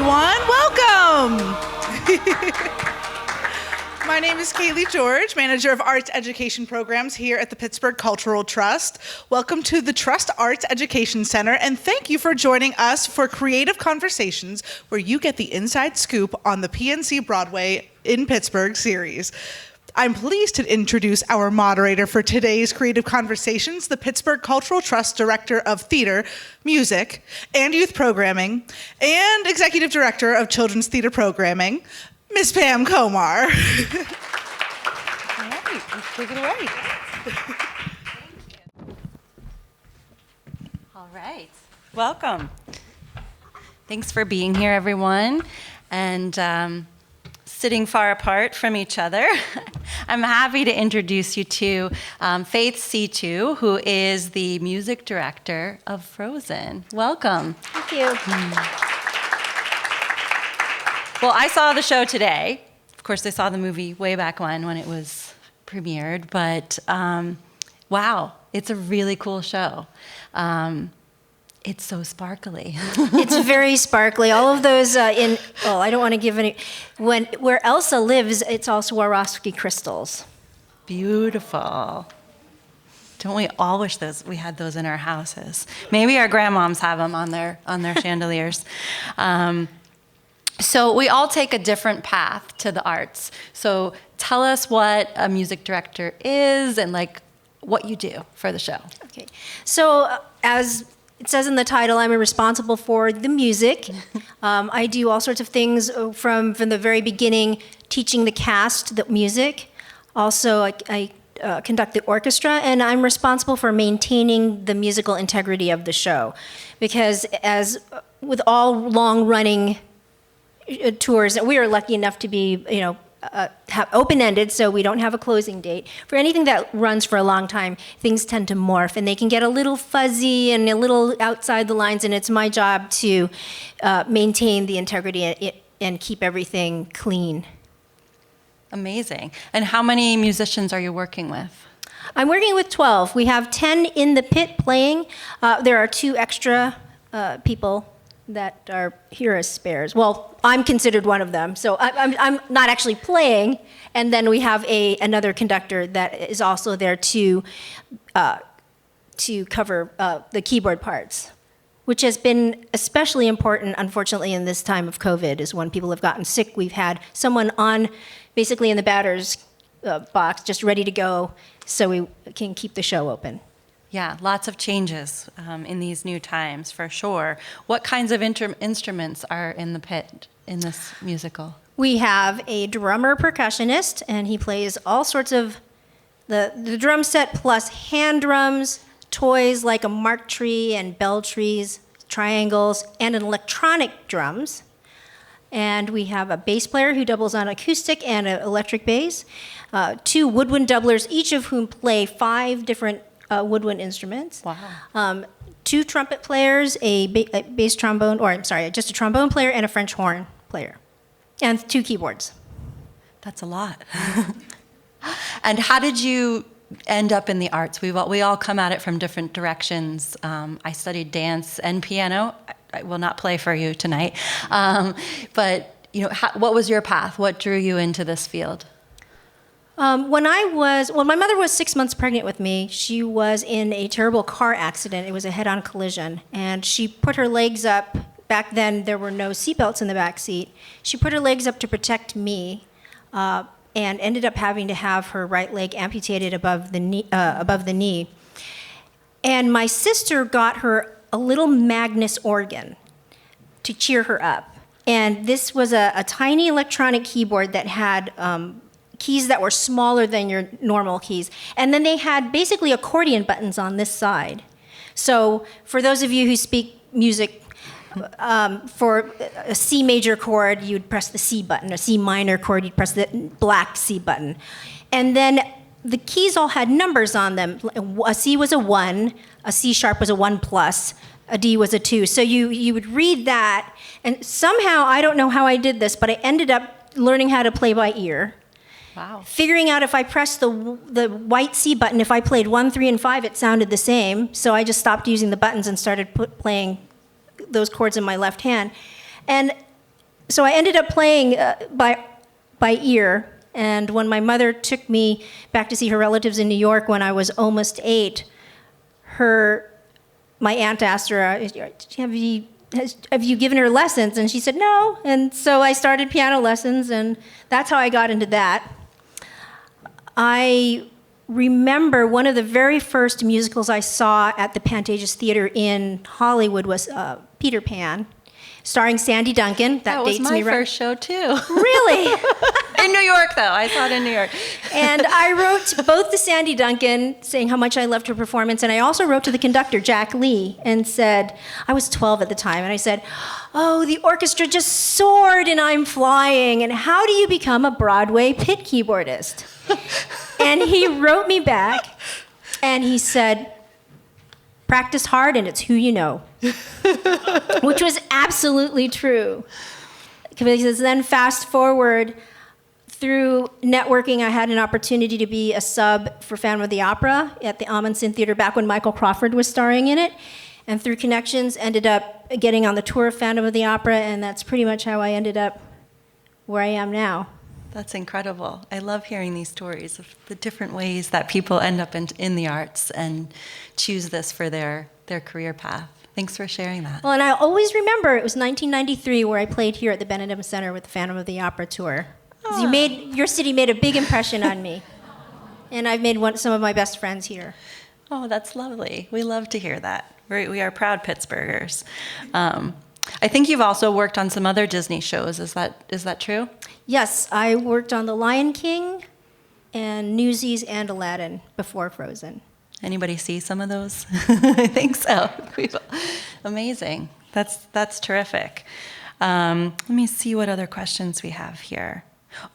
everyone. Welcome. My name is Kaylee George, Manager of Arts Education Programs here at the Pittsburgh Cultural Trust. Welcome to the Trust Arts Education Center, and thank you for joining us for Creative Conversations, where you get the inside scoop on the PNC Broadway in Pittsburgh series. I'm pleased to introduce our moderator for today's Creative Conversations, the Pittsburgh Cultural Trust Director of Theater, Music, and Youth Programming, and Executive Director of Children's Theater Programming, Ms. Pam Komar. All right, let's take it away. All right, welcome. Thanks for being here, everyone, and sitting far apart from each other. I'm happy to introduce you to Faith Seetoo, who is the music director of Frozen. Welcome. Thank you. Well, I saw the show today. Of course, I saw the movie way back when it was premiered, but wow, it's a really cool show. It's so sparkly. It's very sparkly. All of those I don't want to give any, where Elsa lives, it's all Swarovski crystals. Beautiful. Don't we all wish we had those in our houses? Maybe our grandmoms have them on their chandeliers. So we all take a different path to the arts. So tell us what a music director is and what you do for the show. Okay. So as it says in the title, I'm responsible for the music. I do all sorts of things from the very beginning, teaching the cast the music. Also, I conduct the orchestra, and I'm responsible for maintaining the musical integrity of the show. Because as with all long-running tours, we are lucky enough to be, have open-ended, so we don't have a closing date. For anything that runs for a long time, things tend to morph, and they can get a little fuzzy and a little outside the lines, and it's my job to maintain the integrity and keep everything clean. Amazing. And how many musicians are you working with? I'm working with 12. We have 10 in the pit playing. There are 2 extra people that are here as spares. Well, I'm considered one of them, so I'm not actually playing. And then we have another conductor that is also there to cover the keyboard parts, which has been especially important, unfortunately, in this time of COVID, is when people have gotten sick. We've had someone basically in the batter's box, just ready to go, so we can keep the show open. Yeah, lots of changes in these new times, for sure. What kinds of instruments are in the pit in this musical? We have a drummer percussionist, and he plays all sorts of the drum set plus hand drums, toys like a mark tree and bell trees, triangles, and an electronic drums. And we have a bass player who doubles on acoustic and an electric bass, 2 woodwind doublers, each of whom play 5 different woodwind instruments. Wow. 2 trumpet players, a bass trombone, just a trombone player and a French horn player, and 2 keyboards. That's a lot. And how did you end up in the arts? We all come at it from different directions. I studied dance and piano. I will not play for you tonight. But what was your path? What drew you into this field? When my mother was 6 months pregnant with me, she was in a terrible car accident. It was a head-on collision, and she put her legs up. Back then, there were no seatbelts in the back seat. She put her legs up to protect me, and ended up having to have her right leg amputated above the knee. And my sister got her a little Magnus organ to cheer her up. And this was a tiny electronic keyboard that had keys that were smaller than your normal keys. And then they had basically accordion buttons on this side. So for those of you who speak music, for a C major chord, you'd press the C button. A C minor chord, you'd press the black C button. And then the keys all had numbers on them. A C was a 1, a C sharp was a 1 plus, a D was a 2. So you would read that, and somehow, I don't know how I did this, but I ended up learning how to play by ear. Wow. Figuring out if I pressed the white C button, if I played 1, 3, and 5, it sounded the same. So I just stopped using the buttons and started playing those chords in my left hand. And so I ended up playing by ear. And when my mother took me back to see her relatives in New York when I was almost 8, my aunt asked her, have you given her lessons? And she said, no. And so I started piano lessons, and that's how I got into that. I remember one of the very first musicals I saw at the Pantages Theater in Hollywood was Peter Pan, starring Sandy Duncan. That was dates my me right. first show too. Really? In New York, though. I saw it in New York. And I wrote both to Sandy Duncan, saying how much I loved her performance, and I also wrote to the conductor, Jack Lee, and said, I was 12 at the time, and I said, oh, the orchestra just soared and I'm flying, and how do you become a Broadway pit keyboardist? And he wrote me back, and he said, practice hard and it's who you know. Which was absolutely true. Because then fast forward, through networking, I had an opportunity to be a sub for Phantom of the Opera at the Amundsen Theater back when Michael Crawford was starring in it. And through connections, ended up getting on the tour of Phantom of the Opera, and that's pretty much how I ended up where I am now. That's incredible. I love hearing these stories of the different ways that people end up in the arts and choose this for their career path. Thanks for sharing that. Well, and I always remember it was 1993 where I played here at the Benedum Center with the Phantom of the Opera tour. Your city made a big impression on me, and I've made some of my best friends here. Oh, that's lovely. We love to hear that. We are proud Pittsburghers. I think you've also worked on some other Disney shows. Is that true? Yes, I worked on The Lion King and Newsies and Aladdin before Frozen. Anybody see some of those? I think so. Amazing. That's terrific. Let me see what other questions we have here.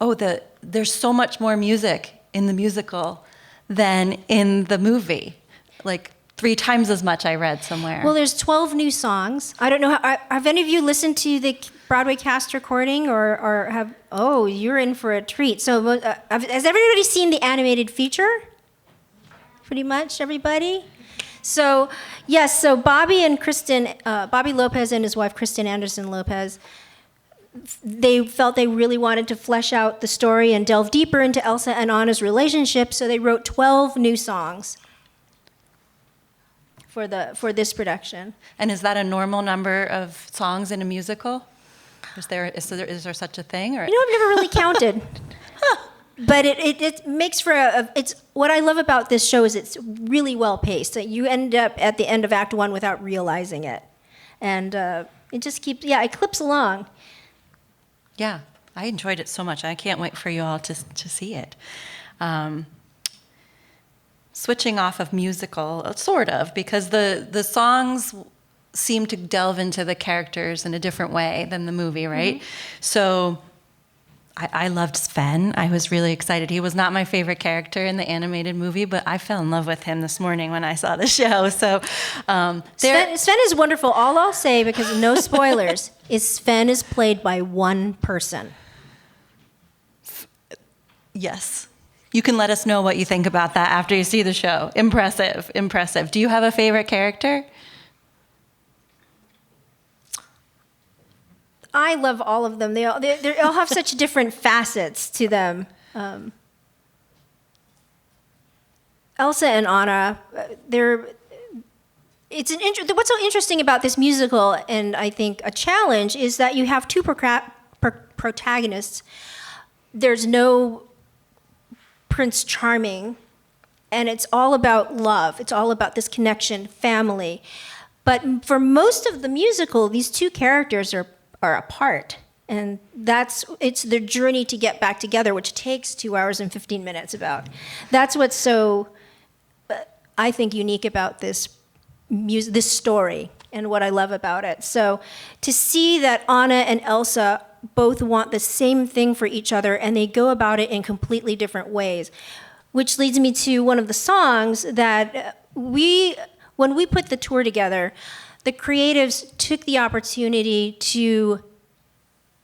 Oh, there's so much more music in the musical than in the movie. Like 3 times as much, I read somewhere. Well, there's 12 new songs. I don't know, have any of you listened to the Broadway cast recording or have, oh, you're in for a treat. So has everybody seen the animated feature? Pretty much everybody? So, yes, so Bobby Lopez and his wife, Kristen Anderson Lopez, they felt they really wanted to flesh out the story and delve deeper into Elsa and Anna's relationship, so they wrote 12 new songs for this production. And is that a normal number of songs in a musical? Is there such a thing? Or? I've never really counted. But it makes for it's what I love about this show is it's really well paced. You end up at the end of Act 1 without realizing it, and it just keeps it clips along. Yeah, I enjoyed it so much. I can't wait for you all to see it. Switching off of musical, sort of, because the songs seem to delve into the characters in a different way than the movie, right? Mm-hmm. So I loved Sven. I was really excited. He was not my favorite character in the animated movie, but I fell in love with him this morning when I saw the show. So Sven is wonderful. All I'll say, because no spoilers, is Sven is played by one person. Yes. You can let us know what you think about that after you see the show. Impressive, impressive. Do you have a favorite character? I love all of them. They all have such different facets to them. Elsa and Anna, what's so interesting about this musical, and I think a challenge, is that you have 2 protagonists. There's no Prince Charming, and it's all about love. It's all about this connection, family. But for most of the musical, these 2 characters are apart, and it's their journey to get back together, which takes 2 hours and 15 minutes about. That's what's so, I think, unique about this story and what I love about it. So to see that Anna and Elsa both want the same thing for each other, and they go about it in completely different ways, which leads me to one of the songs that when we put the tour together, the creatives took the opportunity to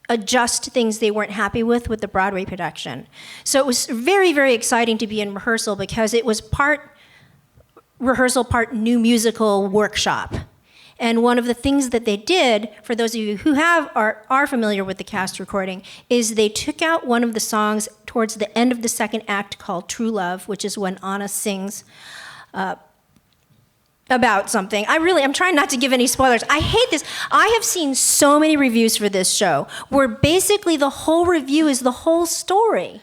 adjust things they weren't happy with the Broadway production. So it was very, very exciting to be in rehearsal, because it was part rehearsal, part new musical workshop. And one of the things that they did, for those of you who are familiar with the cast recording, is they took out one of the songs towards the end of the second act called True Love, which is when Anna sings about something. I'm trying not to give any spoilers. I hate this. I have seen so many reviews for this show where basically the whole review is the whole story.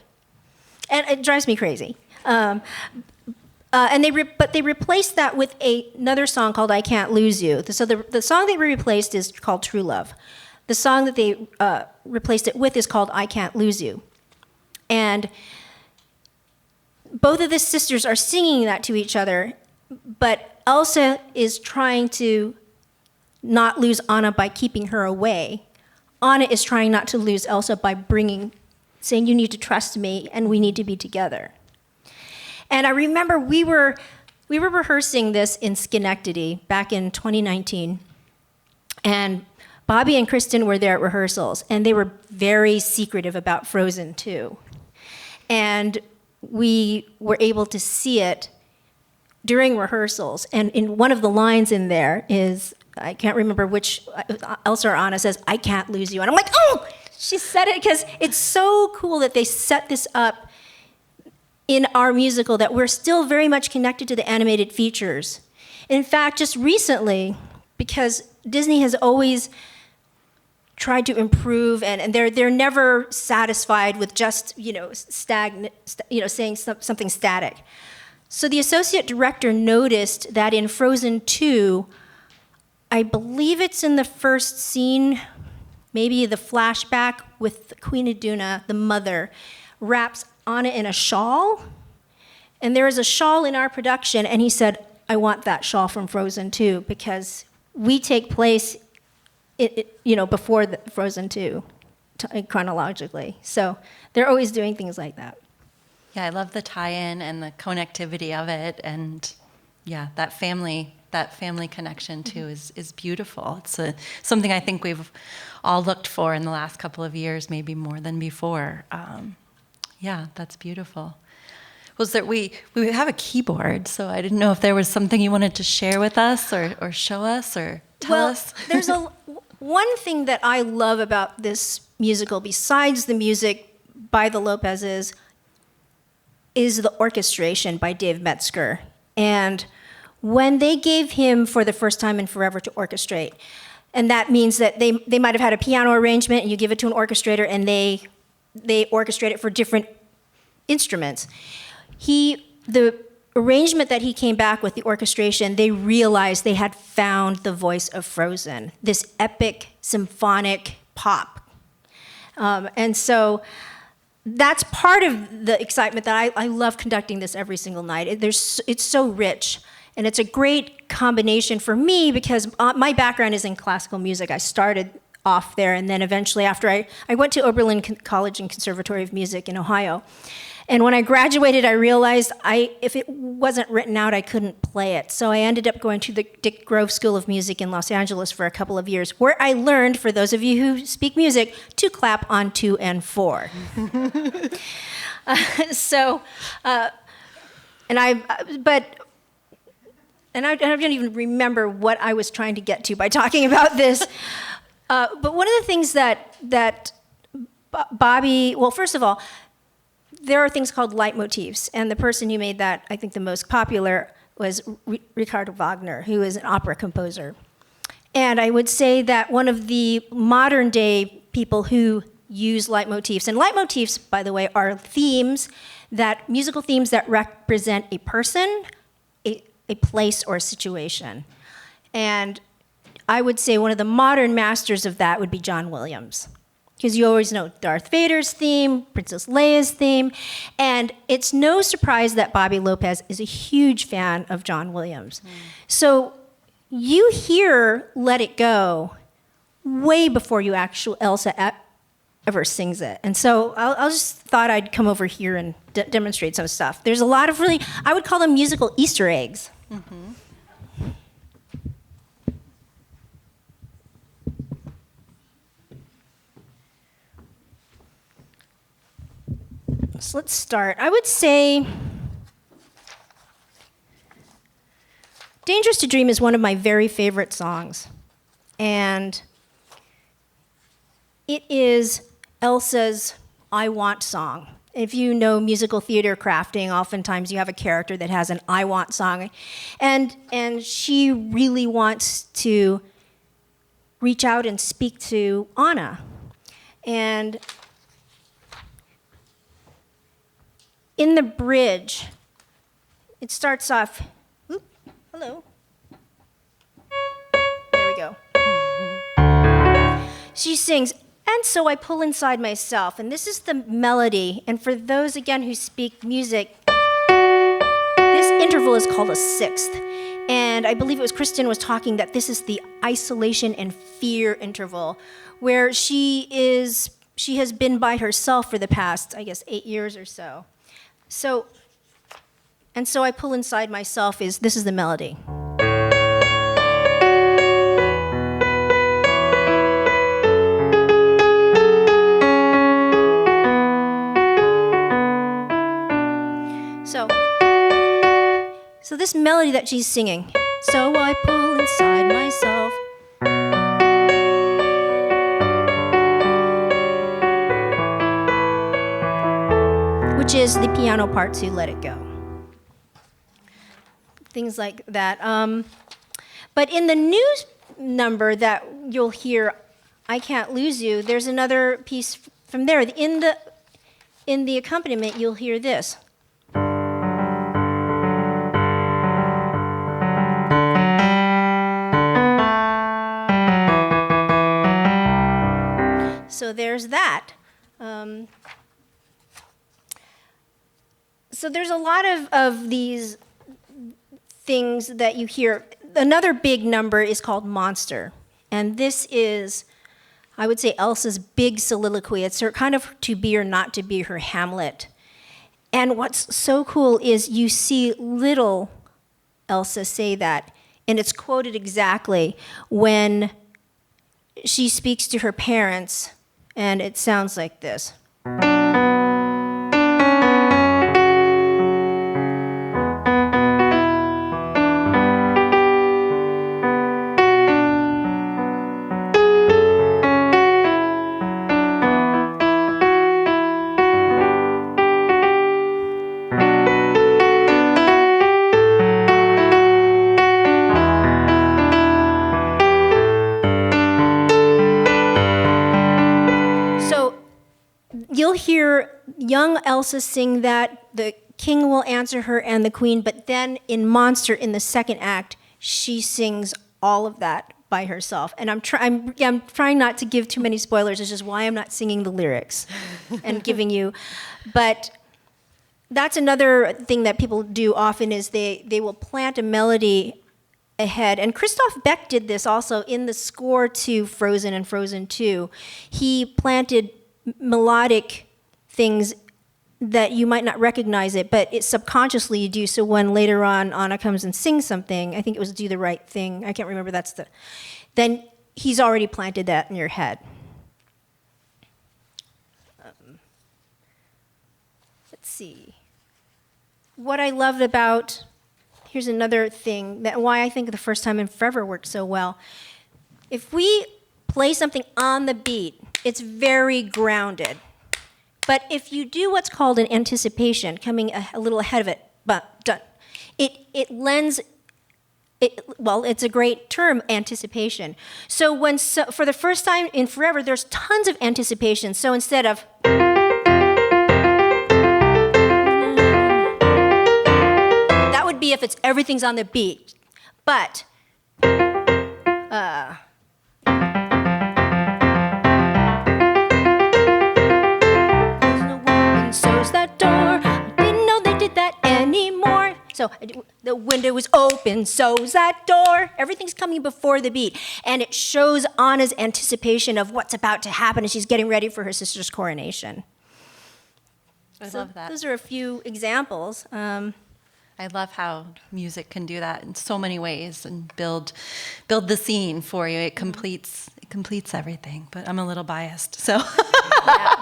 And it drives me crazy. But they replaced that with another song called I Can't Lose You. So the song they replaced is called True Love. The song that they replaced it with is called I Can't Lose You. And both of the sisters are singing that to each other, but Elsa is trying to not lose Anna by keeping her away. Anna is trying not to lose Elsa by saying, you need to trust me and we need to be together. And I remember we were rehearsing this in Schenectady back in 2019. And Bobby and Kristen were there at rehearsals, and they were very secretive about Frozen 2. And we were able to see it during rehearsals. And in one of the lines in there is, I can't remember which, Elsa or Anna says, I can't lose you. And I'm like, oh, she said it, because it's so cool that they set this up in our musical, that we're still very much connected to the animated features. In fact, just recently, because Disney has always tried to improve, and they're never satisfied with just stagnant, saying something static. So the associate director noticed that in Frozen 2, I believe it's in the first scene, maybe the flashback with Queen Iduna, the mother, wraps Anna in a shawl, and there is a shawl in our production, and he said, I want that shawl from Frozen 2, because we take place before the Frozen 2 chronologically. So they're always doing things like that. Yeah, I love the tie-in and the connectivity of it, and yeah, that family connection too is beautiful. It's something I think we've all looked for in the last couple of years, maybe more than before. Yeah, that's beautiful. We have a keyboard, so I didn't know if there was something you wanted to share with us or show us or tell us. There's one thing that I love about this musical, besides the music by the Lopez's, is the orchestration by Dave Metzger. And when they gave him for the first time in forever to orchestrate, and that means that they might have had a piano arrangement and you give it to an orchestrator and they orchestrate it for different instruments. The arrangement that he came back with, the orchestration, they realized they had found the voice of Frozen, this epic symphonic pop. And so that's part of the excitement that I love conducting this every single night. It's so rich. And it's a great combination for me because my background is in classical music. I started off there, and then eventually after I went to Oberlin College and Conservatory of Music in Ohio. And when I graduated, I realized if it wasn't written out, I couldn't play it. So I ended up going to the Dick Grove School of Music in Los Angeles for a couple of years, where I learned, for those of you who speak music, to clap on 2 and 4. And I don't even remember what I was trying to get to by talking about this. But one of the things that Bobby, well, first of all, there are things called leitmotifs, and the person who made that, I think, the most popular was Richard Wagner, who is an opera composer. And I would say that one of the modern day people who use leitmotifs, and leitmotifs, by the way, are musical themes that represent a person, a place, or a situation. And I would say one of the modern masters of that would be John Williams. Because you always know Darth Vader's theme, Princess Leia's theme, and it's no surprise that Bobby Lopez is a huge fan of John Williams. So you hear Let It Go way before Elsa ever sings it. And so I just thought I'd come over here and demonstrate some stuff. There's a lot of really, I would call them musical Easter eggs. Mm-hmm. So let's start. I would say Dave Dangerous to Dream is one of my very favorite songs. And it is Elsa's I Want song. If you know musical theater crafting, oftentimes you have a character that has an I Want song. And she really wants to reach out and speak to Anna. And in the bridge, it starts off, oop, hello. There we go. She sings, "And so I pull inside myself." And this is the melody. And for those, again, who speak music, this interval is called a sixth. And I believe it was Kristen was talking that this is the isolation and fear interval, where she has been by herself for the past, I guess, 8 years or so. So, "And so I pull inside myself" this is the melody. So this melody that she's singing, "So I pull inside myself," which is the piano part to "Let It Go." Things like that. But in the news number that you'll hear, "I Can't Lose You," there's another piece from there. In the accompaniment, you'll hear this. So there's that. So there's a lot of these things that you hear. Another big number is called Monster. And this is, I would say, Elsa's big soliloquy. It's her kind of to be or not to be, her Hamlet. And what's so cool is you see little Elsa say that. And it's quoted exactly when she speaks to her parents. And it sounds like this. You'll hear young Elsa sing that, the king will answer her and the queen, but then in Monster, in the second act, she sings all of that by herself. And I'm trying not to give too many spoilers, which is why I'm not singing the lyrics and giving you. But that's another thing that people do often is they will plant a melody ahead. And Christoph Beck did this also in the score to Frozen and Frozen 2. He planted melodic things that you might not recognize it, but it subconsciously you do. So when later on Anna comes and sings something, I think it was "Do the Right Thing," I can't remember, then he's already planted that in your head. Let's see. What I loved about, here's another thing, that why I think The First Time in Forever worked so well. If we play something on the beat, it's very grounded. But if you do what's called an anticipation, coming a little ahead of it, but done, it lends, well, it's a great term, anticipation. So for the first time in forever, there's tons of anticipation. So instead of, that would be if everything's on the beat. But, that door, I didn't know they did that anymore. So the window is open, so's that door. Everything's coming before the beat. And it shows Anna's anticipation of what's about to happen as she's getting ready for her sister's coronation. I love that. Those are a few examples. I love how music can do that in so many ways and build the scene for you. It completes everything, but I'm a little biased, so. Yeah.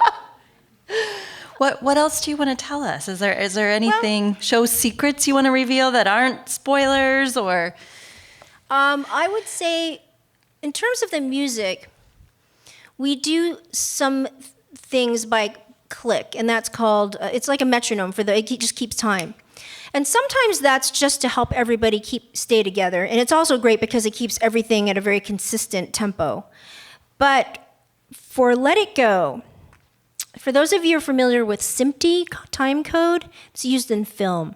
What else do you want to tell us? Is there anything, show secrets you want to reveal that aren't spoilers, or? I would say, in terms of the music, we do some things by click, and that's called, it's like a metronome it just keeps time. And sometimes that's just to help everybody stay together. And it's also great because it keeps everything at a very consistent tempo. But for Let It Go, for those of you who are familiar with SMPTE time code, it's used in film.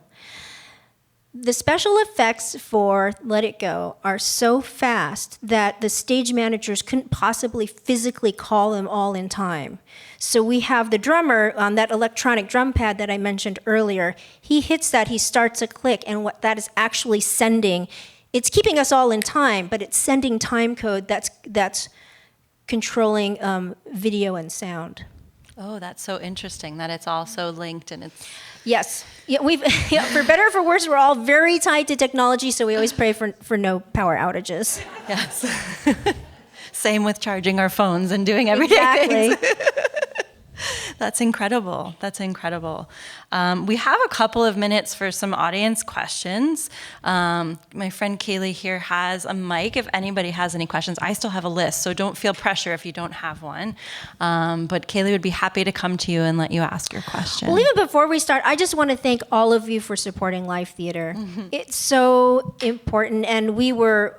The special effects for Let It Go are so fast that the stage managers couldn't possibly physically call them all in time. So we have the drummer on that electronic drum pad that I mentioned earlier. He hits that, he starts a click, and what that is actually sending, it's keeping us all in time, but it's sending time code that's controlling video and sound. Oh, that's so interesting that it's also linked and it's... Yes. Yeah, for better or for worse, we're all very tied to technology, so we always pray for no power outages. Yes. Same with charging our phones and doing everyday things. That's incredible. That's incredible. We have a couple of minutes for some audience questions. My friend Kaylee here has a mic if anybody has any questions. I still have a list, so don't feel pressure if you don't have one. But Kaylee would be happy to come to you and let you ask your question. Well, even before we start, I just want to thank all of you for supporting live theater. Mm-hmm. It's so important, and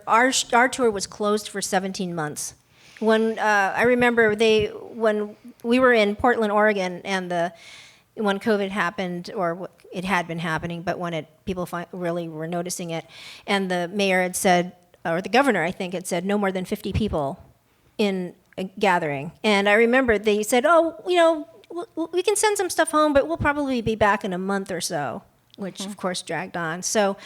our tour was closed for 17 months. When I remember when we were in Portland, Oregon, and when COVID happened, or it had been happening, but when people really were noticing it, and the mayor had said, or the governor, I think, had said, no more than 50 people in a gathering. And I remember they said, we can send some stuff home, but we'll probably be back in a month or so, which of course dragged on. So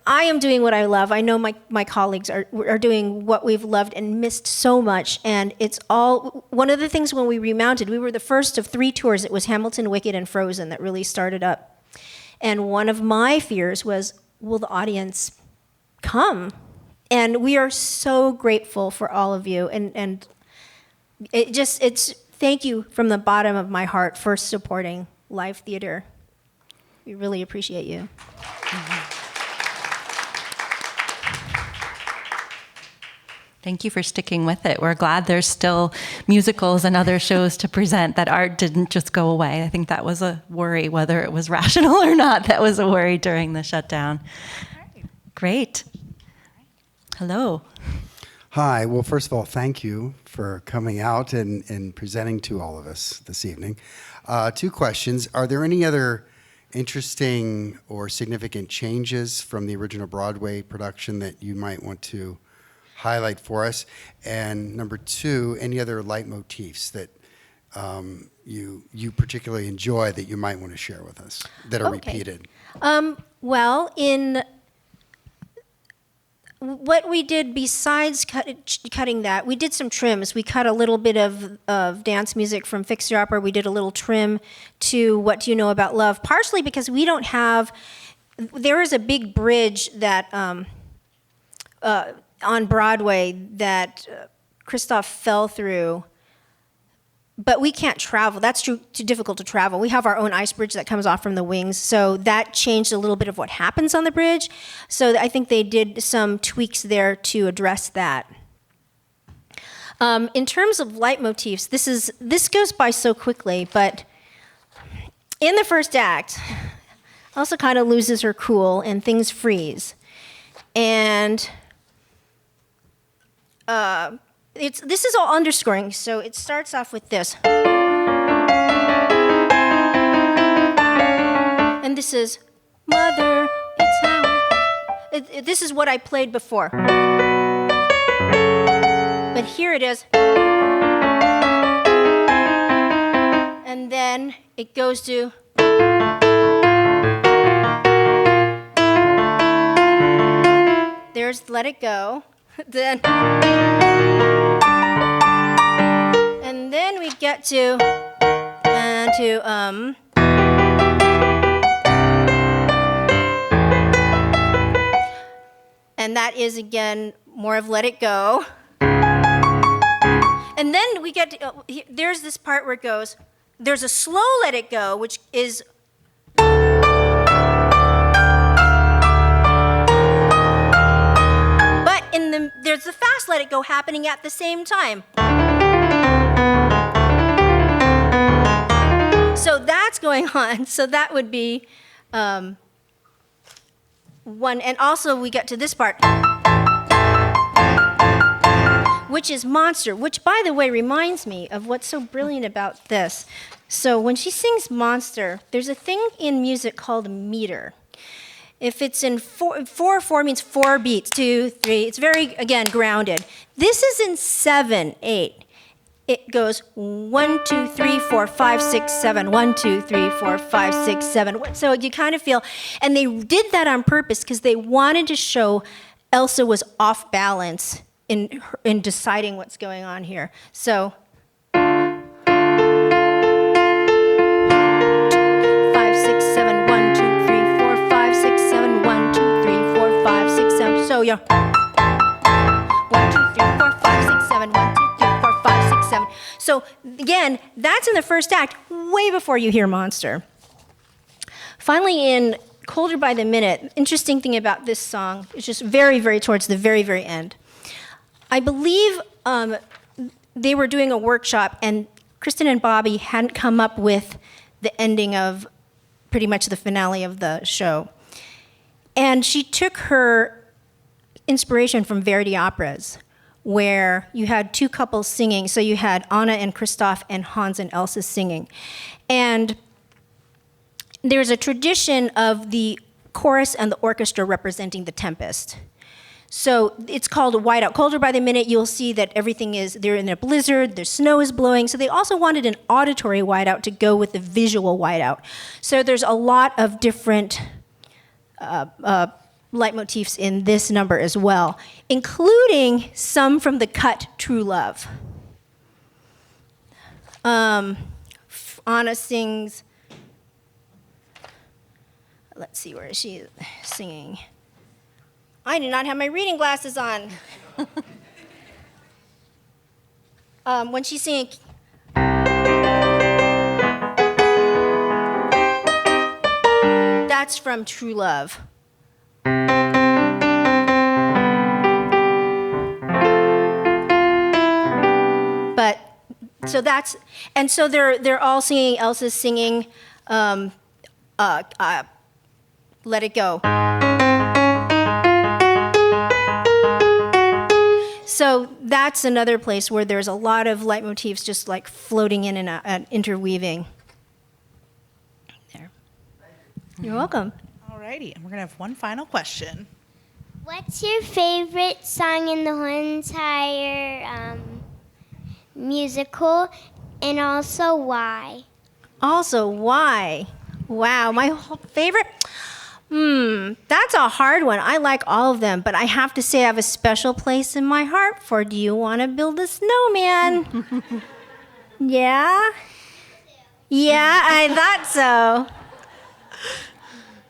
I am doing what I love. I know my colleagues are doing what we've loved and missed so much. And it's all, one of the things when we remounted, we were the first of 3 tours. It was Hamilton, Wicked, and Frozen that really started up. And one of my fears was, will the audience come? And we are so grateful for all of you. And it's thank you from the bottom of my heart for supporting live theater. We really appreciate you. Mm-hmm. Thank you for sticking with it. We're glad there's still musicals and other shows to present, that art didn't just go away. I think that was a worry, whether it was rational or not. That was a worry during the shutdown. Great. Hello. Hi. Well, first of all, thank you for coming out and presenting to all of us this evening. 2 questions. Are there any other interesting or significant changes from the original Broadway production that you might want to highlight for us? And number 2, any other leitmotifs that you particularly enjoy that you might want to share with us that are repeated? Well, in what we did besides cutting that, we did some trims. We cut a little bit of dance music from Fix Your Opera. We did a little trim to What Do You Know About Love, partially because we don't have, there is a big bridge that on Broadway that Christoph fell through, but we can't travel. That's too difficult to travel. We have our own ice bridge that comes off from the wings, so that changed a little bit of what happens on the bridge. So I think they did some tweaks there to address that. In terms of leitmotifs, this goes by so quickly, but in the first act, Elsa kind of loses her cool and things freeze. And this is all underscoring, so it starts off with this. And this is, Mother, it's how. This is what I played before. But here it is. And then it goes to. There's Let It Go. Then. And then we get to and that is again more of Let It Go. And then we get to, there's this part where it goes, there's a slow Let It Go, which is there's the fast let it go happening at the same time. So that's going on. So that would be one. And also we get to this part, which is Monster, which, by the way, reminds me of what's so brilliant about this. So when she sings Monster, there's a thing in music called meter. If it's in 4/4 means 4 beats, 2, 3. It's very, again, grounded. This is in 7/8. It goes 1, 2, 3, 4, 5, 6, 7. 1, 2, 3, 4, 5, 6, 7. So you kind of feel, and they did that on purpose because they wanted to show Elsa was off balance in deciding what's going on here. So 5, 6, 7. 1, 2, 3, 4, 5, 6, 7. 1, 2, 3, 4, 5, 6, 7. So you're 1, 2, 3, 4, 5, 6, 7. 1, 2, 3, 4, 5, 6, 7. So again, that's in the first act, way before you hear Monster. Finally, in Colder by the Minute, interesting thing about this song is just very, very towards the very, very end. I believe they were doing a workshop, and Kristen and Bobby hadn't come up with the ending of pretty much the finale of the show. And she took her inspiration from Verdi operas, where you had two couples singing. So you had Anna and Christoph and Hans and Elsa singing. And there's a tradition of the chorus and the orchestra representing the tempest. So it's called a whiteout. Colder by the Minute, you'll see that they're in a blizzard, the snow is blowing. So they also wanted an auditory whiteout to go with the visual whiteout. So there's a lot of different leitmotifs in this number as well, including some from the cut True Love. Anna sings, let's see, where is she singing? I do not have my reading glasses on. When she's singing, that's from True Love. But so that's, and so they're all singing. Elsa's singing, "Let It Go." So that's another place where there's a lot of leitmotifs just like floating in and interweaving. There. You're welcome. All righty, and we're gonna have one final question. What's your favorite song in the whole entire musical, and also why? Also, why? Wow, my whole favorite? That's a hard one. I like all of them, but I have to say I have a special place in my heart for Do You Want to Build a Snowman? Yeah? Yeah, I thought so.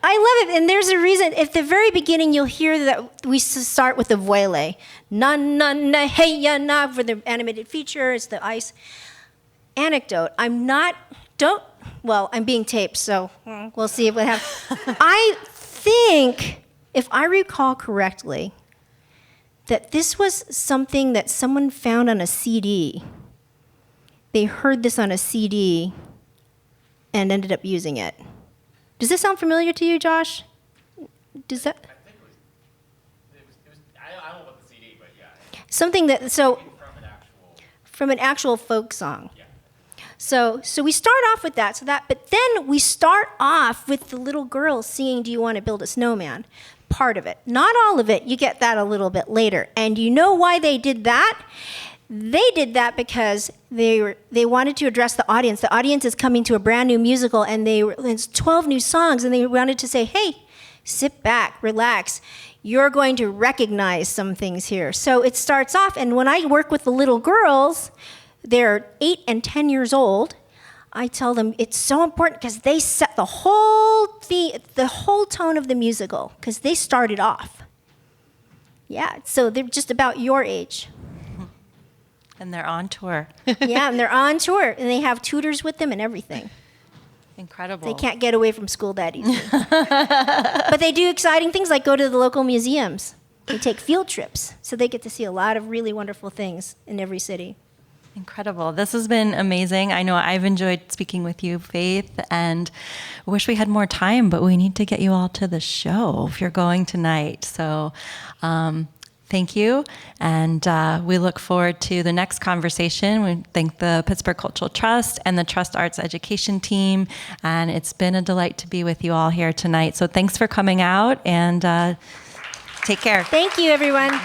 I love it, and there's a reason. At the very beginning, you'll hear that we start with the voile. Na na na hey ya na for the animated feature. It's the ice anecdote. I'm being taped, so we'll see what happens. I think, if I recall correctly, that this was something that someone found on a CD. They heard this on a CD and ended up using it. Does this sound familiar to you, Josh? Does that? I think it was I don't know about the CD, but yeah. Something that, so, From an actual. from an actual folk song. Yeah. So we start off with that, but then we start off with the little girl singing "Do You Want to Build a Snowman?" Part of it. Not all of it. You get that a little bit later. And you know why they did that? They did that because they wanted to address the audience. The audience is coming to a brand new musical, and it's 12 new songs, and they wanted to say, hey, sit back, relax. You're going to recognize some things here. So it starts off, and when I work with the little girls, they're 8 and 10 years old, I tell them it's so important because they set the whole tone of the musical, because they started off. Yeah, so they're just about your age. And they're on tour. Yeah, and they're on tour, and they have tutors with them and everything. Incredible. They can't get away from school that easy. But they do exciting things like go to the local museums. They take field trips, so they get to see a lot of really wonderful things in every city. Incredible. This has been amazing. I know I've enjoyed speaking with you, Faith, and I wish we had more time, but we need to get you all to the show if you're going tonight. So thank you, and we look forward to the next conversation. We thank the Pittsburgh Cultural Trust and the Trust Arts Education team, and it's been a delight to be with you all here tonight. So thanks for coming out, and take care. Thank you, everyone.